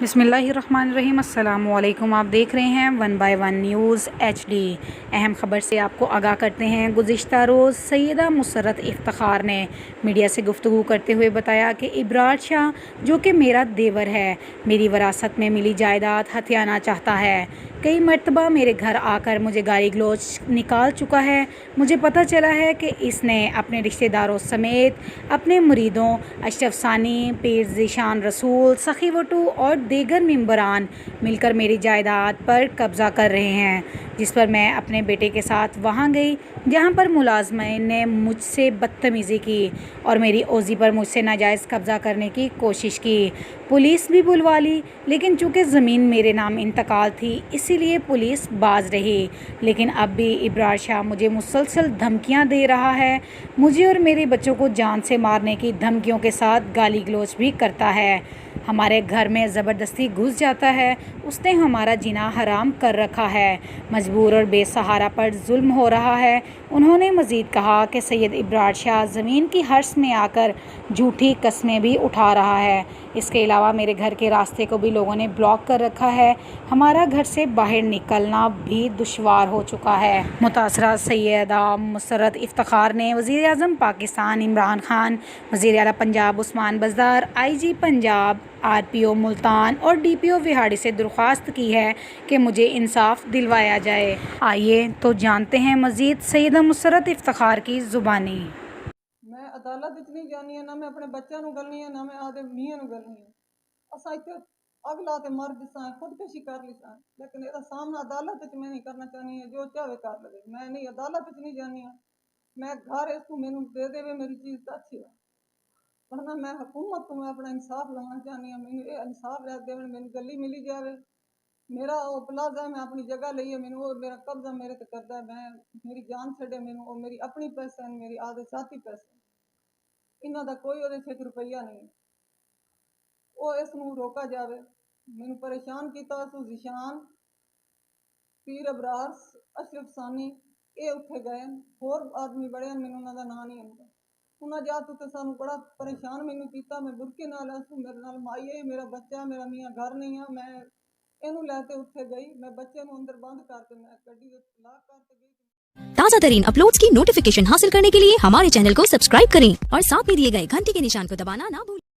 बिस्मिल्लाहिर्रहमानिर्रहीम। अस्सलामु अलैकुम। आप देख रहे हैं 1 बाय 1 न्यूज़ HD। अहम ख़बर से आपको आगाह करते हैं। गुज़िश्ता रोज़ सैयदा मुसर्रत इफ्तिखार ने मीडिया से गुफ्तगू करते हुए बताया कि इब्रार शाह, जो कि मेरा देवर है, मेरी वरासत में मिली जायदाद हथियाना चाहता है। कई मरतबा मेरे घर आकर मुझे गाली गलौज निकाल चुका है। मुझे पता चला है कि इसने अपने रिश्तेदारों समेत अपने मुरीदों अशरफ सानी, पीर ज़ीशान रसूल, सखी वटू और दीगर मेंबरान मिलकर मेरी जायदाद पर कब्ज़ा कर रहे हैं, जिस पर मैं अपने बेटे के साथ वहां गई, जहां पर मुलाज़मिन ने मुझसे बदतमीज़ी की और मेरी ओज़ी पर मुझसे नाजायज़ कब्ज़ा करने की कोशिश की। पुलिस भी बुलवा ली, लेकिन चूँकि ज़मीन मेरे नाम इंतकाल थी इसीलिए पुलिस बाज रही। लेकिन अब भी इब्रार शाह मुझे मुसलसल धमकियाँ दे रहा है। मुझे और मेरे बच्चों को जान से मारने की धमकियों के साथ गाली गलौज भी करता है। हमारे घर में ज़बरदस्ती घुस जाता है। उसने हमारा जीना हराम कर रखा है। मजबूर और बेसहारा पर जुल्म हो रहा है। उन्होंने मज़ीद कहा कि सैयद इब्रार शाह ज़मीन की हर्स में आकर झूठी कस्में भी उठा रहा है। इसके अलावा मेरे घर के रास्ते को भी लोगों ने ब्लॉक कर रखा है। हमारा घर से बाहर निकलना भी दुश्वार हो चुका है। मुतासरा सैयदा मुसर्रत इफ्तिखार ने वज़ीर आज़म पाकिस्तान इमरान खान, वज़ीर आला पंजाब उस्मान बज़दार, IG पंजाब, RPO मुल्तान और DPO विहाड़ी से दरख्वास्त की है कि मुझे इंसाफ दिलवाया जाए। आइए तो जानते हैं मज़ीद सैयदा मुसर्रत इफ्तिखार की ज़ुबानी। मैं अदालत नहीं जानी है, ना मैं अपने बच्चों को गलनी है, ना मैं आदे मियाँ को गलनी है। असा इतने अगला तो मर दिसा है, खुदकशी कर ली सा, लेकिन ये सामना अदालत मैं नहीं करना चाहनी है। जो चाहे कर लगे, मैं नहीं अदालत नहीं जानी है। मैं घर इसको मैनू दे देवे मेरी चीज़ तो अच्छी है, वरना मैं हुकूमत को मैं अपना इंसाफ लवाना चाहनी है। मैनू ये इंसाफ रह दे, मैनू गली मिली जाए। मेरा वो प्लाजा मैं अपनी जगह ली है, मैनू वो मेरा कब्जा मेरे ते करता है। मैं मेरी जान छड़े, मैनू वो मेरी अपनी पैसे हैं, मेरी आदे साथी पैसे, इन्हों का कोई वो 1 रुपया नहीं। वो इसनू रोका जाए। मैनू परेशान किया सू ज़ीशान, पीर अबरार, अशरफ सानी, ये उत्थे गए। होर आदमी बड़े, मैनू उन्हों का नाम नहीं आता। उन्हें जा तू तो सानू बड़ा परेशान मैनू किया। मैं बुरके नाल आसू, मेरे नाल माई है, मेरा बच्चा, मेरा मियाँ घर नहीं है। मैं इनू लैके उत्थे गई, मैं बच्चे नू अंदर बंद करके मैं गड्डी दे लॉक करके गई। ताज़ा तरीन अपलोड्स की नोटिफिकेशन हासिल करने के लिए हमारे चैनल को सब्सक्राइब करें और साथ में दिए गए घंटी के निशान को दबाना ना भूलें।